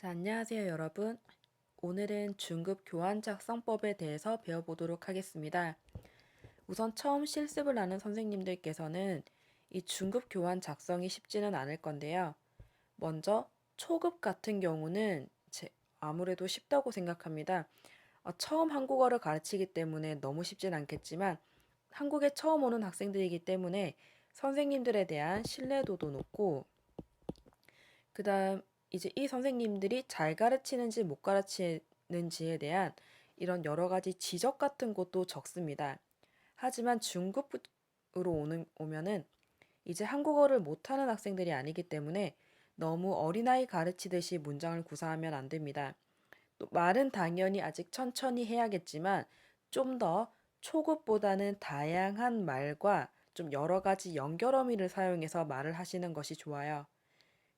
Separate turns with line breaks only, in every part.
자, 안녕하세요, 여러분. 오늘은 중급 교환 작성법에 대해서 배워보도록 하겠습니다. 우선 처음 실습을 하는 선생님들께서는 이 중급 교환 작성이 쉽지는 않을 건데요. 먼저 초급 같은 경우는 아무래도 쉽다고 생각합니다. 처음 한국어를 가르치기 때문에 너무 쉽진 않겠지만 한국에 처음 오는 학생들이기 때문에 선생님들에 대한 신뢰도도 높고 그다음 이제 이 선생님들이 잘 가르치는지 못 가르치는지에 대한 이런 여러 가지 지적 같은 것도 적습니다. 하지만 중급으로 오면은 이제 한국어를 못하는 학생들이 아니기 때문에 너무 어린아이 가르치듯이 문장을 구사하면 안 됩니다. 또 말은 당연히 아직 천천히 해야겠지만 좀 더 초급보다는 다양한 말과 좀 여러 가지 연결어미를 사용해서 말을 하시는 것이 좋아요.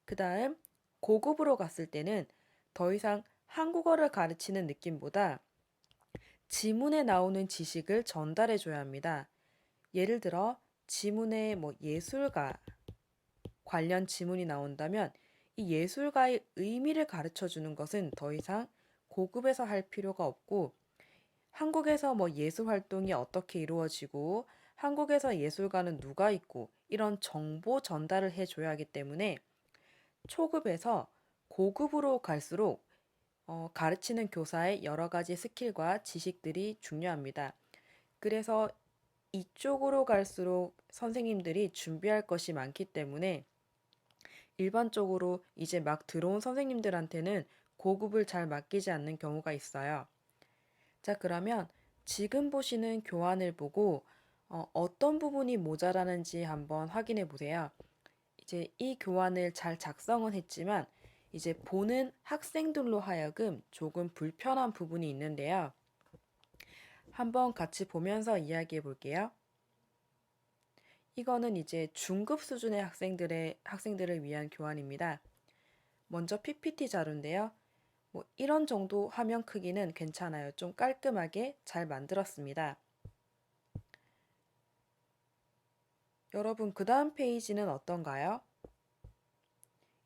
그 다음 고급으로 갔을 때는 더 이상 한국어를 가르치는 느낌보다 지문에 나오는 지식을 전달해 줘야 합니다. 예를 들어 지문에 예술가 관련 지문이 나온다면 이 예술가의 의미를 가르쳐 주는 것은 더 이상 고급에서 할 필요가 없고 한국에서 예술 활동이 어떻게 이루어지고 한국에서 예술가는 누가 있고 이런 정보 전달을 해줘야 하기 때문에 초급에서 고급으로 갈수록 가르치는 교사의 여러 가지 스킬과 지식들이 중요합니다. 그래서 이쪽으로 갈수록 선생님들이 준비할 것이 많기 때문에 일반적으로 이제 막 들어온 선생님들한테는 고급을 잘 맡기지 않는 경우가 있어요. 자, 그러면 지금 보시는 교환을 보고 어떤 부분이 모자라는지 한번 확인해 보세요. 이제 이 교환을 잘 작성은 했지만 이제 보는 학생들로 하여금 조금 불편한 부분이 있는데요. 한번 같이 보면서 이야기해 볼게요. 이거는 이제 중급 수준의 학생들을 위한 교환입니다. 먼저 PPT 자료인데요. 이런 정도 화면 크기는 괜찮아요. 좀 깔끔하게 잘 만들었습니다. 여러분, 그 다음 페이지는 어떤가요?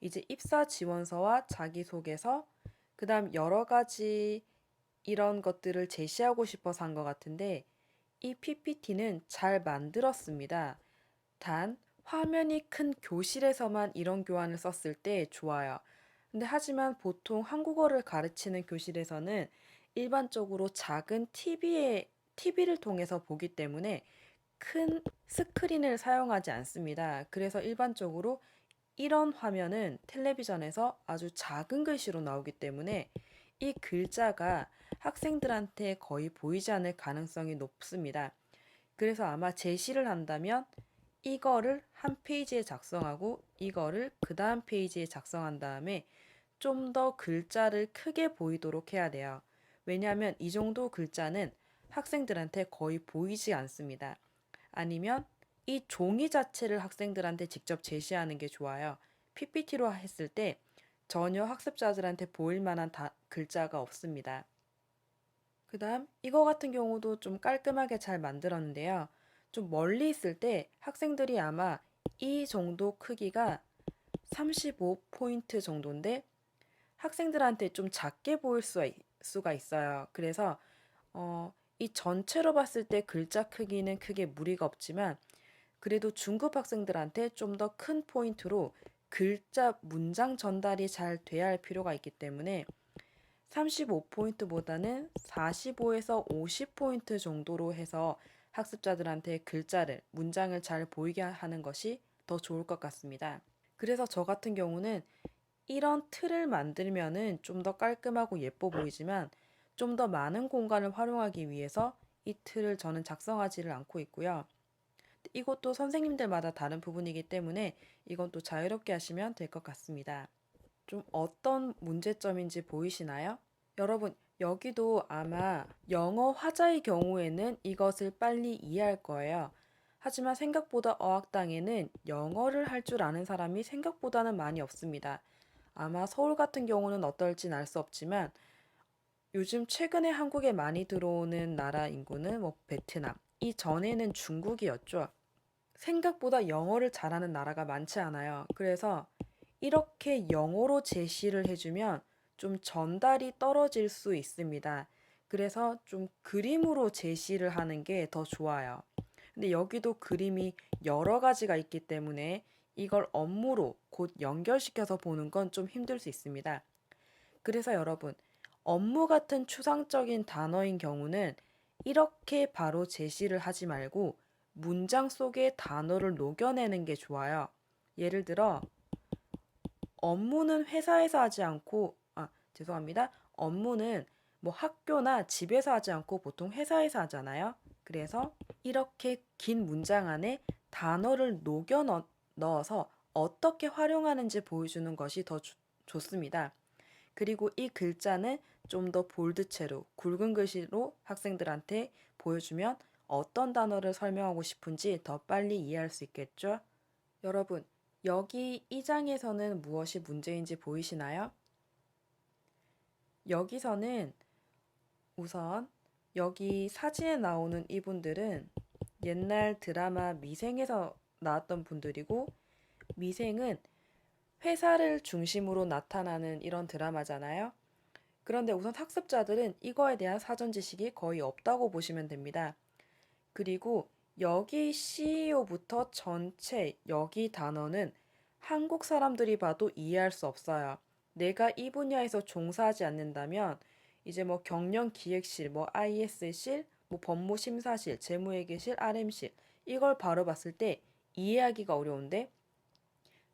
이제 입사 지원서와 자기소개서, 그 다음 여러 가지 이런 것들을 제시하고 싶어서 한 것 같은데 이 PPT는 잘 만들었습니다. 단 화면이 큰 교실에서만 이런 교환을 썼을 때 좋아요. 근데 하지만 보통 한국어를 가르치는 교실에서는 일반적으로 작은 TV를 통해서 보기 때문에 큰 스크린을 사용하지 않습니다. 그래서 일반적으로 이런 화면은 텔레비전에서 아주 작은 글씨로 나오기 때문에 이 글자가 학생들한테 거의 보이지 않을 가능성이 높습니다. 그래서 아마 제시를 한다면 이거를 한 페이지에 작성하고 이거를 그 다음 페이지에 작성한 다음에 좀 더 글자를 크게 보이도록 해야 돼요. 왜냐하면 이 정도 글자는 학생들한테 거의 보이지 않습니다. 아니면 이 종이 자체를 학생들한테 직접 제시하는 게 좋아요. PPT로 했을 때 전혀 학습자들한테 보일 만한 글자가 없습니다. 그 다음 이거 같은 경우도 좀 깔끔하게 잘 만들었는데요. 좀 멀리 있을 때 학생들이 아마 이 정도 크기가 35포인트 정도인데 학생들한테 좀 작게 보일 수가 있어요. 그래서 이 전체로 봤을 때 글자 크기는 크게 무리가 없지만 그래도 중급 학생들한테 좀 더 큰 포인트로 글자 문장 전달이 잘 돼야 할 필요가 있기 때문에 35포인트보다는 45에서 50포인트 정도로 해서 학습자들한테 문장을 잘 보이게 하는 것이 더 좋을 것 같습니다. 그래서 저 같은 경우는 이런 틀을 만들면은 좀 더 깔끔하고 예뻐 보이지만 좀 더 많은 공간을 활용하기 위해서 이 틀을 저는 작성하지를 않고 있고요. 이것도 선생님들마다 다른 부분이기 때문에 이건 또 자유롭게 하시면 될 것 같습니다. 좀 어떤 문제점인지 보이시나요? 여러분, 여기도 아마 영어 화자의 경우에는 이것을 빨리 이해할 거예요. 하지만 생각보다 어학당에는 영어를 할 줄 아는 사람이 생각보다는 많이 없습니다. 아마 서울 같은 경우는 어떨진 알 수 없지만 요즘 최근에 한국에 많이 들어오는 나라 인구는 베트남, 이전에는 중국이었죠. 생각보다 영어를 잘하는 나라가 많지 않아요. 그래서 이렇게 영어로 제시를 해주면 좀 전달이 떨어질 수 있습니다. 그래서 좀 그림으로 제시를 하는 게 더 좋아요. 근데 여기도 그림이 여러 가지가 있기 때문에 이걸 업무로 곧 연결시켜서 보는 건 좀 힘들 수 있습니다. 그래서 여러분, 업무 같은 추상적인 단어인 경우는 이렇게 바로 제시를 하지 말고 문장 속에 단어를 녹여내는 게 좋아요. 예를 들어, 업무는 회사에서 하지 않고, 죄송합니다. 업무는 뭐 학교나 집에서 하지 않고 보통 회사에서 하잖아요. 그래서 이렇게 긴 문장 안에 단어를 넣어서 어떻게 활용하는지 보여주는 것이 더 좋습니다. 그리고 이 글자는 좀 더 볼드체로 굵은 글씨로 학생들한테 보여주면 어떤 단어를 설명하고 싶은지 더 빨리 이해할 수 있겠죠? 여러분, 여기 이 장에서는 무엇이 문제인지 보이시나요? 여기서는 우선 여기 사진에 나오는 이분들은 옛날 드라마 미생에서 나왔던 분들이고, 미생은 회사를 중심으로 나타나는 이런 드라마잖아요. 그런데 우선 학습자들은 이거에 대한 사전 지식이 거의 없다고 보시면 됩니다. 그리고 여기 CEO부터 전체 여기 단어는 한국 사람들이 봐도 이해할 수 없어요. 내가 이 분야에서 종사하지 않는다면 이제 뭐 경영기획실, 뭐 IS실, 뭐 법무심사실, 재무회계실, RM실 이걸 바로 봤을 때 이해하기가 어려운데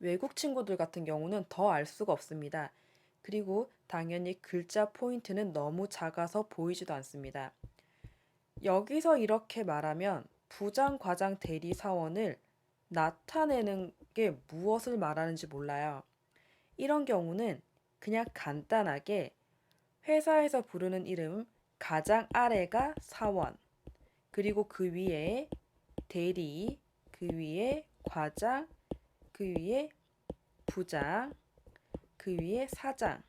외국 친구들 같은 경우는 더 알 수가 없습니다. 그리고 당연히 글자 포인트는 너무 작아서 보이지도 않습니다. 여기서 이렇게 말하면 부장, 과장, 대리, 사원을 나타내는 게 무엇을 말하는지 몰라요. 이런 경우는 그냥 간단하게 회사에서 부르는 이름 가장 아래가 사원, 그리고 그 위에 대리, 그 위에 과장, 그 위에 부장, 그 위에 사장.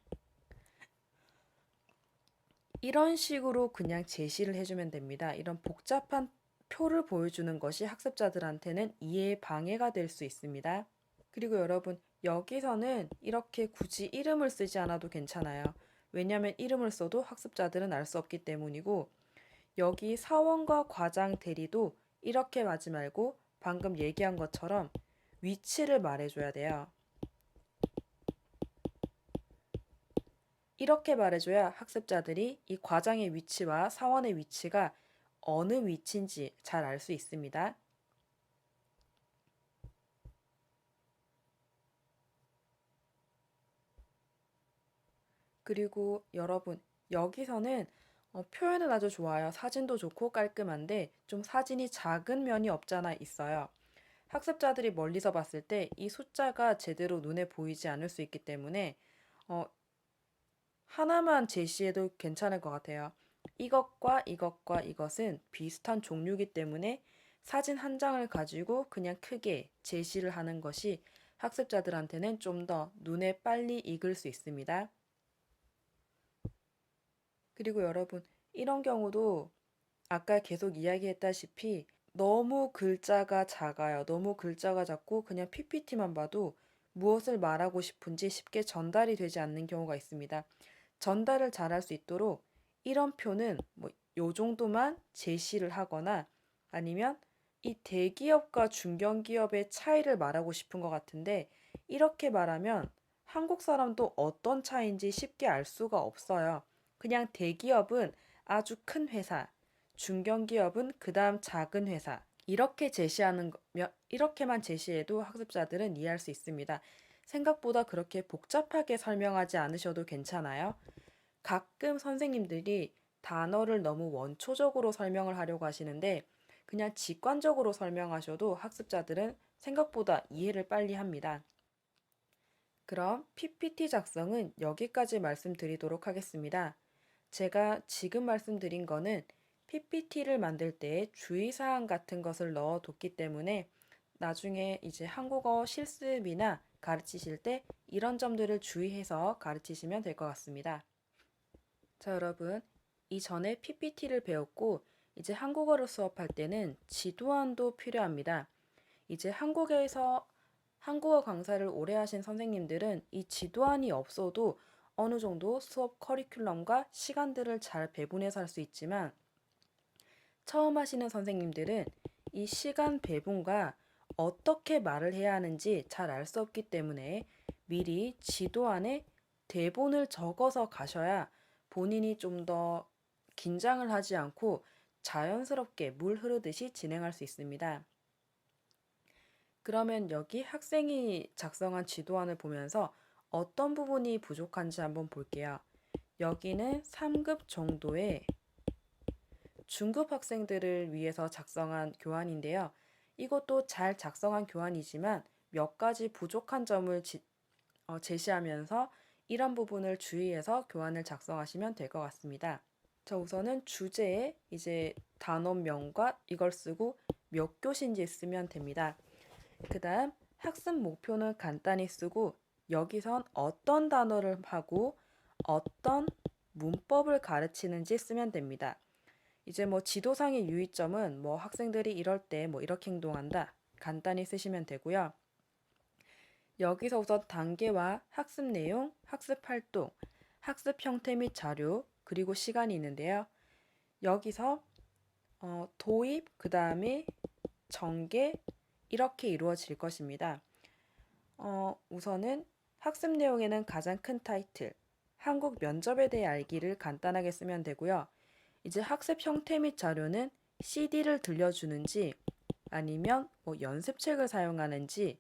이런 식으로 그냥 제시를 해주면 됩니다. 이런 복잡한 표를 보여주는 것이 학습자들한테는 이해에 방해가 될 수 있습니다. 그리고 여러분, 여기서는 이렇게 굳이 이름을 쓰지 않아도 괜찮아요. 왜냐하면 이름을 써도 학습자들은 알 수 없기 때문이고, 여기 사원과 과장 대리도 이렇게 하지 말고 방금 얘기한 것처럼 위치를 말해줘야 돼요. 이렇게 말해줘야 학습자들이 이 과장의 위치와 사원의 위치가 어느 위치인지 잘 알 수 있습니다. 그리고 여러분, 여기서는 표현은 아주 좋아요. 사진도 좋고 깔끔한데 좀 사진이 작은 면이 없잖아 있어요. 학습자들이 멀리서 봤을 때 이 숫자가 제대로 눈에 보이지 않을 수 있기 때문에 어, 하나만 제시해도 괜찮을 것 같아요. 이것과 이것과 이것은 비슷한 종류이기 때문에 사진 한 장을 가지고 그냥 크게 제시를 하는 것이 학습자들한테는 좀 더 눈에 빨리 익을 수 있습니다. 그리고 여러분, 이런 경우도 아까 계속 이야기했다시피 너무 글자가 작아요. 너무 글자가 작고 그냥 PPT만 봐도 무엇을 말하고 싶은지 쉽게 전달이 되지 않는 경우가 있습니다. 전달을 잘할 수 있도록 이런 표는 뭐 요 정도만 제시를 하거나 아니면 이 대기업과 중견기업의 차이를 말하고 싶은 것 같은데 이렇게 말하면 한국 사람도 어떤 차이인지 쉽게 알 수가 없어요. 그냥 대기업은 아주 큰 회사, 중견기업은 그 다음 작은 회사. 이렇게만 제시해도 학습자들은 이해할 수 있습니다. 생각보다 그렇게 복잡하게 설명하지 않으셔도 괜찮아요. 가끔 선생님들이 단어를 너무 원초적으로 설명을 하려고 하시는데 그냥 직관적으로 설명하셔도 학습자들은 생각보다 이해를 빨리 합니다. 그럼 PPT 작성은 여기까지 말씀드리도록 하겠습니다. 제가 지금 말씀드린 거는 PPT를 만들 때 주의사항 같은 것을 넣어뒀기 때문에 나중에 이제 한국어 실습이나 가르치실 때 이런 점들을 주의해서 가르치시면 될 것 같습니다. 자, 여러분. 이전에 PPT를 배웠고 이제 한국어를 수업할 때는 지도안도 필요합니다. 이제 한국에서 한국어 강사를 오래 하신 선생님들은 이 지도안이 없어도 어느 정도 수업 커리큘럼과 시간들을 잘 배분해서 할 수 있지만 처음 하시는 선생님들은 이 시간 배분과 어떻게 말을 해야 하는지 잘 알 수 없기 때문에 미리 지도 안에 대본을 적어서 가셔야 본인이 좀 더 긴장을 하지 않고 자연스럽게 물 흐르듯이 진행할 수 있습니다. 그러면 여기 학생이 작성한 지도안을 보면서 어떤 부분이 부족한지 한번 볼게요. 여기는 3급 정도의 중급 학생들을 위해서 작성한 교환인데요. 이것도 잘 작성한 교환이지만 몇 가지 부족한 점을 제시하면서 이런 부분을 주의해서 교환을 작성하시면 될 것 같습니다. 자, 우선은 주제에 이제 단원명과 이걸 쓰고 몇 교시인지 쓰면 됩니다. 그 다음 학습 목표는 간단히 쓰고 여기선 어떤 단어를 하고 어떤 문법을 가르치는지 쓰면 됩니다. 이제 뭐 지도상의 유의점은 뭐 학생들이 이럴 때 뭐 이렇게 행동한다. 간단히 쓰시면 되고요. 여기서 우선 단계와 학습 내용, 학습 활동, 학습 형태 및 자료, 그리고 시간이 있는데요. 여기서 도입, 그 다음에 전개 이렇게 이루어질 것입니다. 우선은 학습 내용에는 가장 큰 타이틀, 한국 면접에 대해 알기를 간단하게 쓰면 되고요. 이제 학습 형태 및 자료는 CD를 들려주는지 아니면 뭐 연습책을 사용하는지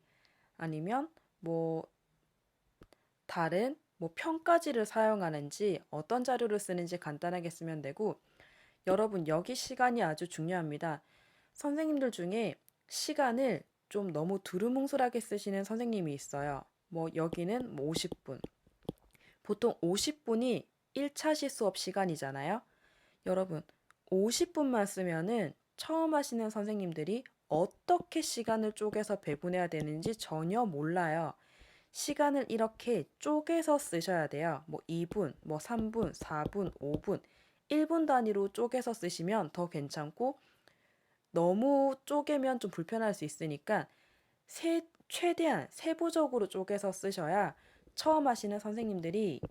아니면 뭐 다른 뭐 평가지를 사용하는지 어떤 자료를 쓰는지 간단하게 쓰면 되고 여러분 여기 시간이 아주 중요합니다. 선생님들 중에 시간을 좀 너무 두루뭉술하게 쓰시는 선생님이 있어요. 뭐 여기는 뭐 50분. 보통 50분이 1차시 수업 시간이잖아요. 여러분 50분만 쓰면은 처음 하시는 선생님들이 어떻게 시간을 쪼개서 배분해야 되는지 전혀 몰라요. 시간을 이렇게 쪼개서 쓰셔야 돼요. 뭐 2분, 뭐 3분, 4분, 5분, 1분 단위로 쪼개서 쓰시면 더 괜찮고 너무 쪼개면 좀 불편할 수 있으니까 최대한 세부적으로 쪼개서 쓰셔야 처음 하시는 선생님들이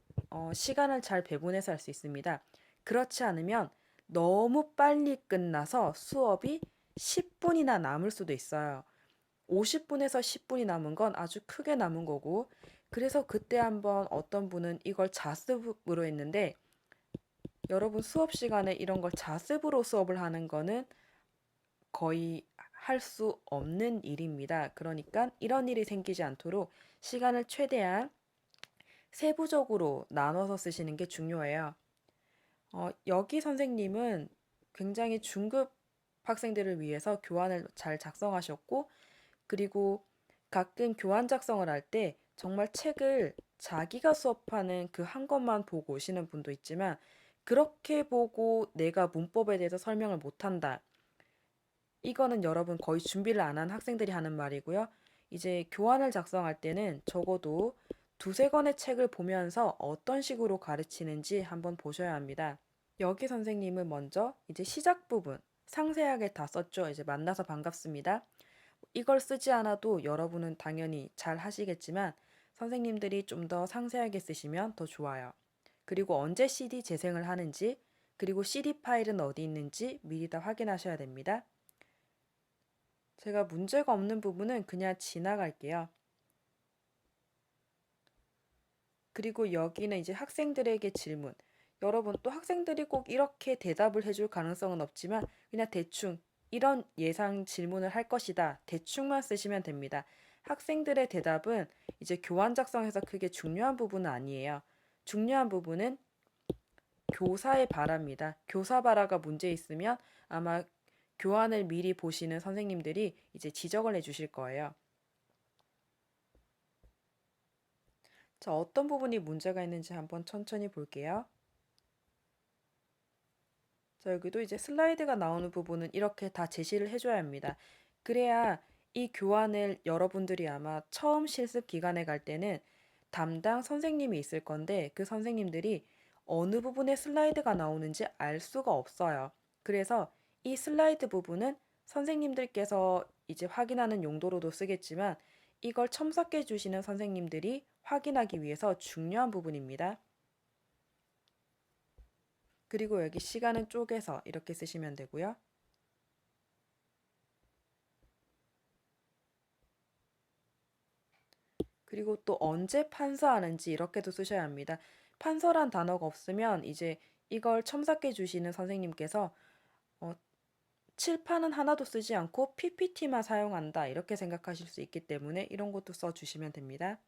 시간을 잘 배분해서 할 수 있습니다. 그렇지 않으면 너무 빨리 끝나서 수업이 10분이나 남을 수도 있어요. 50분에서 10분이 남은 건 아주 크게 남은 거고, 그래서 그때 한번 어떤 분은 이걸 자습으로 했는데, 여러분 수업 시간에 이런 걸 자습으로 수업을 하는 거는 거의 할 수 없는 일입니다. 그러니까 이런 일이 생기지 않도록 시간을 최대한 세부적으로 나눠서 쓰시는 게 중요해요. 여기 선생님은 굉장히 중급 학생들을 위해서 교환을 잘 작성하셨고, 그리고 가끔 교환 작성을 할 때 정말 책을 자기가 수업하는 그 한 것만 보고 오시는 분도 있지만, 그렇게 보고 내가 문법에 대해서 설명을 못한다. 이거는 여러분 거의 준비를 안 한 학생들이 하는 말이고요. 이제 교환을 작성할 때는 적어도 두세 권의 책을 보면서 어떤 식으로 가르치는지 한번 보셔야 합니다. 여기 선생님은 먼저 이제 시작 부분 상세하게 다 썼죠. 이제 만나서 반갑습니다. 이걸 쓰지 않아도 여러분은 당연히 잘 하시겠지만 선생님들이 좀 더 상세하게 쓰시면 더 좋아요. 그리고 언제 CD 재생을 하는지, 그리고 CD 파일은 어디 있는지 미리 다 확인하셔야 됩니다. 제가 문제가 없는 부분은 그냥 지나갈게요. 그리고 여기는 이제 학생들에게 질문. 여러분 또 학생들이 꼭 이렇게 대답을 해줄 가능성은 없지만 그냥 대충 이런 예상 질문을 할 것이다. 대충만 쓰시면 됩니다. 학생들의 대답은 이제 교환 작성에서 크게 중요한 부분은 아니에요. 중요한 부분은 교사의 바라입니다. 교사 바라가 문제 있으면 아마 교환을 미리 보시는 선생님들이 이제 지적을 해주실 거예요. 자, 어떤 부분이 문제가 있는지 한번 천천히 볼게요. 자, 여기도 이제 슬라이드가 나오는 부분은 이렇게 다 제시를 해줘야 합니다. 그래야 이 교환을 여러분들이 아마 처음 실습 기간에 갈 때는 담당 선생님이 있을 건데 그 선생님들이 어느 부분에 슬라이드가 나오는지 알 수가 없어요. 그래서 이 슬라이드 부분은 선생님들께서 이제 확인하는 용도로도 쓰겠지만 이걸 첨삭해 주시는 선생님들이 확인하기 위해서 중요한 부분입니다. 그리고 여기 시간은 쪼개서 이렇게 쓰시면 되고요. 그리고 또 언제 판서하는지 이렇게도 쓰셔야 합니다. 판서란 단어가 없으면 이제 이걸 첨삭해 주시는 선생님께서 칠판은 하나도 쓰지 않고 PPT만 사용한다 이렇게 생각하실 수 있기 때문에 이런 것도 써주시면 됩니다.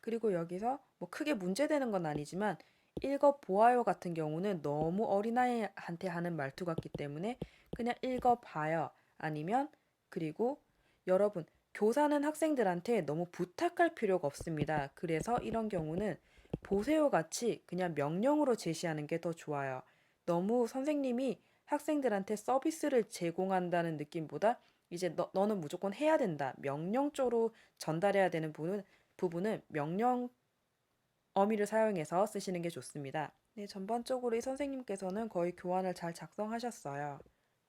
그리고 여기서 뭐 크게 문제되는 건 아니지만 읽어보아요 같은 경우는 너무 어린아이한테 하는 말투 같기 때문에 그냥 읽어봐요. 아니면 그리고 여러분 교사는 학생들한테 너무 부탁할 필요가 없습니다. 그래서 이런 경우는 보세요 같이 그냥 명령으로 제시하는 게 더 좋아요. 너무 선생님이 학생들한테 서비스를 제공한다는 느낌보다 이제 너는 무조건 해야 된다. 명령조로 전달해야 되는 부분은 명령 어미를 사용해서 쓰시는 게 좋습니다. 네, 전반적으로 이 선생님께서는 거의 교환을 잘 작성하셨어요.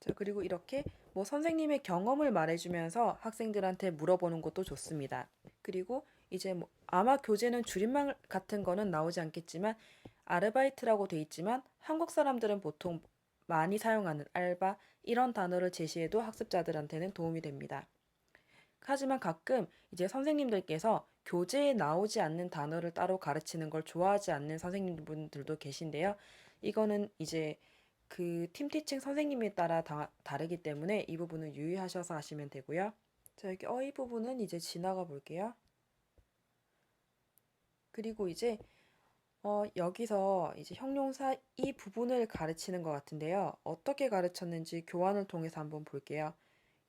자, 그리고 이렇게 뭐 선생님의 경험을 말해주면서 학생들한테 물어보는 것도 좋습니다. 그리고 이제 뭐 아마 교재는 줄임말 같은 거는 나오지 않겠지만 아르바이트라고 돼 있지만 한국 사람들은 보통 많이 사용하는 알바 이런 단어를 제시해도 학습자들한테는 도움이 됩니다. 하지만 가끔 이제 선생님들께서 교재에 나오지 않는 단어를 따로 가르치는 걸 좋아하지 않는 선생님분들도 계신데요. 이거는 이제 그 팀티칭 선생님에 따라 다르기 때문에 이 부분은 유의하셔서 하시면 되고요. 자, 여기 어휘 부분은 이제 지나가 볼게요. 그리고 이제 여기서 이제 형용사 이 부분을 가르치는 것 같은데요. 어떻게 가르쳤는지 교환을 통해서 한번 볼게요.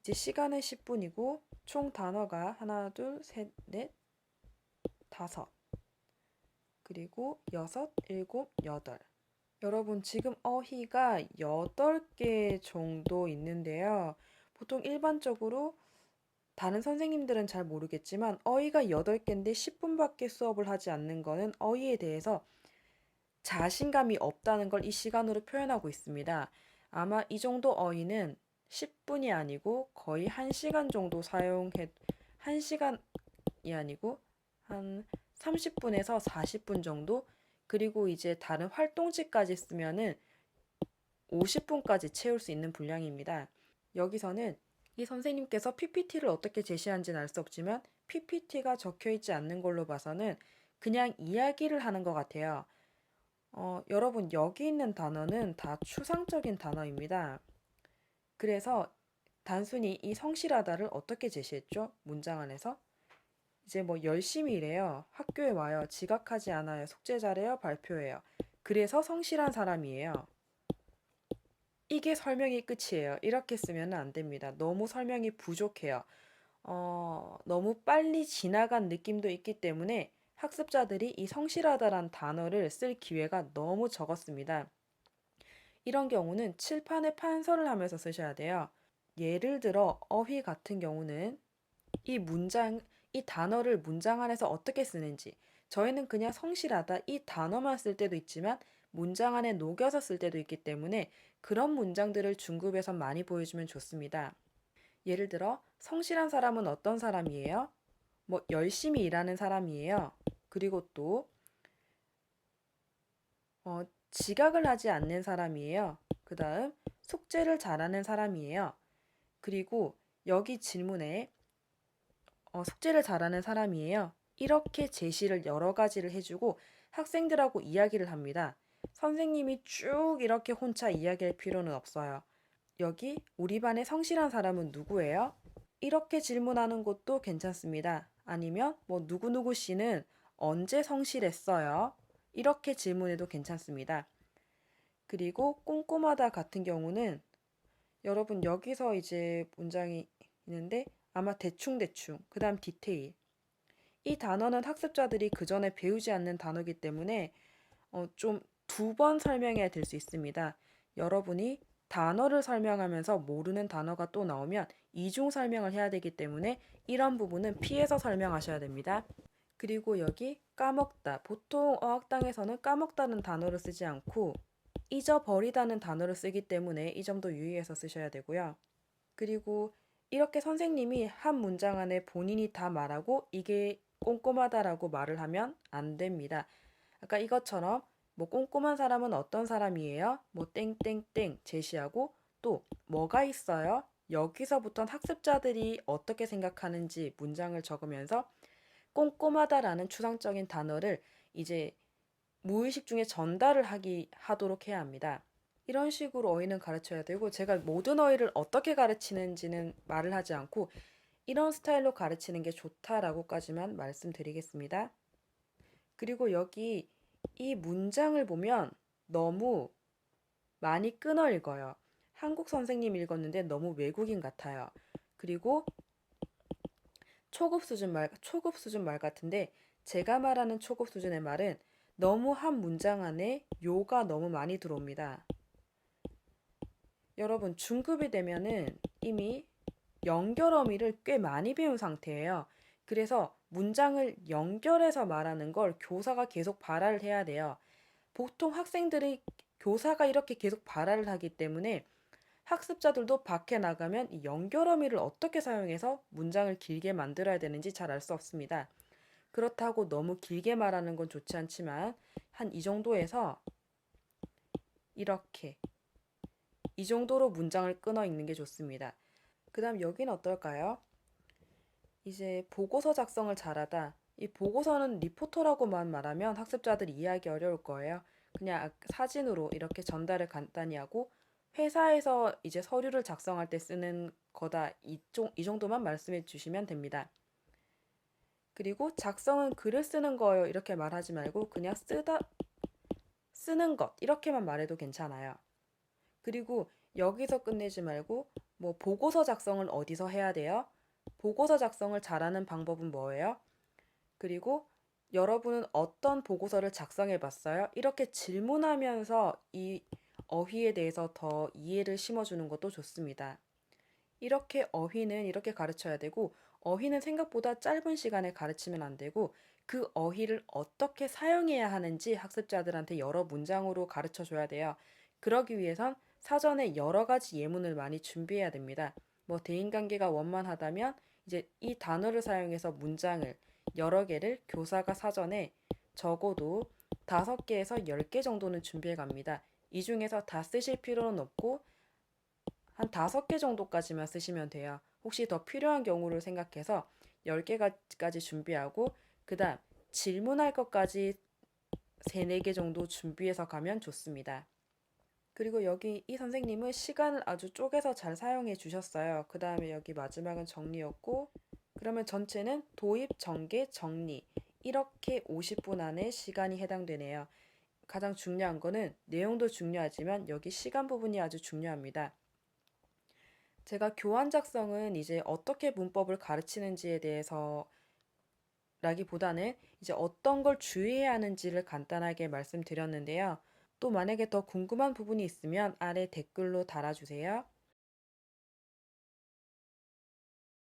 이제 시간은 10분이고 총 단어가 하나, 둘, 셋, 넷, 다섯, 그리고 여섯, 일곱, 여덟. 여러분 지금 어휘가 8개 정도 있는데요. 보통 일반적으로 다른 선생님들은 잘 모르겠지만 어휘가 8개인데 10분밖에 수업을 하지 않는 거는 어휘에 대해서 자신감이 없다는 걸 이 시간으로 표현하고 있습니다. 아마 이 정도 어휘는 10분이 아니고 거의 1시간 정도 1시간이 아니고 한 30분에서 40분 정도 그리고 이제 다른 활동지까지 쓰면은 50분까지 채울 수 있는 분량입니다. 여기서는 이 선생님께서 PPT를 어떻게 제시한지는 알 수 없지만 PPT가 적혀 있지 않는 걸로 봐서는 그냥 이야기를 하는 것 같아요. 여러분 여기 있는 단어는 다 추상적인 단어입니다. 그래서 단순히 이 성실하다를 어떻게 제시했죠? 문장 안에서 이제 뭐 열심히 일해요. 학교에 와요. 지각하지 않아요. 숙제 잘해요. 발표해요. 그래서 성실한 사람이에요. 이게 설명이 끝이에요. 이렇게 쓰면 안 됩니다. 너무 설명이 부족해요. 너무 빨리 지나간 느낌도 있기 때문에 학습자들이 이 성실하다란 단어를 쓸 기회가 너무 적었습니다. 이런 경우는 칠판에 판서를 하면서 쓰셔야 돼요. 예를 들어 어휘 같은 경우는 이 단어를 문장 안에서 어떻게 쓰는지 저희는 그냥 성실하다 이 단어만 쓸 때도 있지만 문장 안에 녹여서 쓸 때도 있기 때문에 그런 문장들을 중급에서 많이 보여주면 좋습니다. 예를 들어 성실한 사람은 어떤 사람이에요? 뭐 열심히 일하는 사람이에요. 그리고 또 지각을 하지 않는 사람이에요. 그 다음 숙제를 잘하는 사람이에요. 그리고 여기 질문에 숙제를 잘하는 사람이에요. 이렇게 제시를 여러 가지를 해주고 학생들하고 이야기를 합니다. 선생님이 쭉 이렇게 혼자 이야기할 필요는 없어요. 여기 우리 반의 성실한 사람은 누구예요? 이렇게 질문하는 것도 괜찮습니다. 아니면 뭐 누구누구 씨는 언제 성실했어요? 이렇게 질문해도 괜찮습니다. 그리고 꼼꼼하다 같은 경우는 여러분 여기서 이제 문장이 있는데 아마 대충대충, 그 다음 디테일. 이 단어는 학습자들이 그 전에 배우지 않는 단어이기 때문에 좀 두 번 설명해야 될 수 있습니다. 여러분이 단어를 설명하면서 모르는 단어가 또 나오면 이중 설명을 해야 되기 때문에 이런 부분은 피해서 설명하셔야 됩니다. 그리고 여기 까먹다. 보통 어학당에서는 까먹다는 단어를 쓰지 않고 잊어버리다는 단어를 쓰기 때문에 이 점도 유의해서 쓰셔야 되고요. 그리고 이렇게 선생님이 한 문장 안에 본인이 다 말하고 이게 꼼꼼하다라고 말을 하면 안 됩니다. 아까 이것처럼 뭐 꼼꼼한 사람은 어떤 사람이에요? 뭐 땡땡땡 제시하고 또 뭐가 있어요? 여기서부터는 학습자들이 어떻게 생각하는지 문장을 적으면서 꼼꼼하다라는 추상적인 단어를 이제 무의식 중에 전달을 하도록 해야 합니다. 이런 식으로 어휘는 가르쳐야 되고 제가 모든 어휘를 어떻게 가르치는지는 말을 하지 않고 이런 스타일로 가르치는 게 좋다라고까지만 말씀드리겠습니다. 그리고 여기 이 문장을 보면 너무 많이 끊어 읽어요. 한국 선생님 읽었는데 너무 외국인 같아요. 그리고 초급 수준 말 같은데 제가 말하는 초급 수준의 말은 너무 한 문장 안에 요가 너무 많이 들어옵니다. 여러분 중급이 되면은 이미 연결 어미를 꽤 많이 배운 상태예요. 그래서 문장을 연결해서 말하는 걸 교사가 계속 발화를 해야 돼요. 보통 학생들이 교사가 이렇게 계속 발화를 하기 때문에 학습자들도 밖에 나가면 이 연결 어미를 어떻게 사용해서 문장을 길게 만들어야 되는지 잘 알 수 없습니다. 그렇다고 너무 길게 말하는 건 좋지 않지만 한 이 정도에서 이렇게 이 정도로 문장을 끊어 읽는 게 좋습니다. 그 다음 여기는 어떨까요? 이제 보고서 작성을 잘하다. 이 보고서는 리포터라고만 말하면 학습자들이 이해하기 어려울 거예요. 그냥 사진으로 이렇게 전달을 간단히 하고 회사에서 이제 서류를 작성할 때 쓰는 거다. 이 정도만 말씀해 주시면 됩니다. 그리고 작성은 글을 쓰는 거예요. 이렇게 말하지 말고 그냥 쓰는 것. 이렇게만 말해도 괜찮아요. 그리고 여기서 끝내지 말고 뭐 보고서 작성을 어디서 해야 돼요? 보고서 작성을 잘하는 방법은 뭐예요? 그리고 여러분은 어떤 보고서를 작성해 봤어요? 이렇게 질문하면서 이 어휘에 대해서 더 이해를 심어주는 것도 좋습니다. 이렇게 어휘는 이렇게 가르쳐야 되고 어휘는 생각보다 짧은 시간에 가르치면 안 되고 그 어휘를 어떻게 사용해야 하는지 학습자들한테 여러 문장으로 가르쳐 줘야 돼요. 그러기 위해선 사전에 여러 가지 예문을 많이 준비해야 됩니다. 뭐 대인관계가 원만하다면 이제 이 단어를 사용해서 문장을 여러 개를 교사가 사전에 적어도 5개에서 10개 정도는 준비해 갑니다. 이 중에서 다 쓰실 필요는 없고 한 5개 정도까지만 쓰시면 돼요. 혹시 더 필요한 경우를 생각해서 10개까지 준비하고 그 다음 질문할 것까지 3, 4개 정도 준비해서 가면 좋습니다. 그리고 여기 이 선생님은 시간을 아주 쪼개서 잘 사용해 주셨어요. 그 다음에 여기 마지막은 정리였고 그러면 전체는 도입, 전개, 정리 이렇게 50분 안에 시간이 해당되네요. 가장 중요한 거는 내용도 중요하지만 여기 시간 부분이 아주 중요합니다. 제가 교환 작성은 이제 어떻게 문법을 가르치는지에 대해서 라기보다는 이제 어떤 걸 주의해야 하는지를 간단하게 말씀드렸는데요. 또 만약에 더 궁금한 부분이 있으면 아래 댓글로 달아주세요.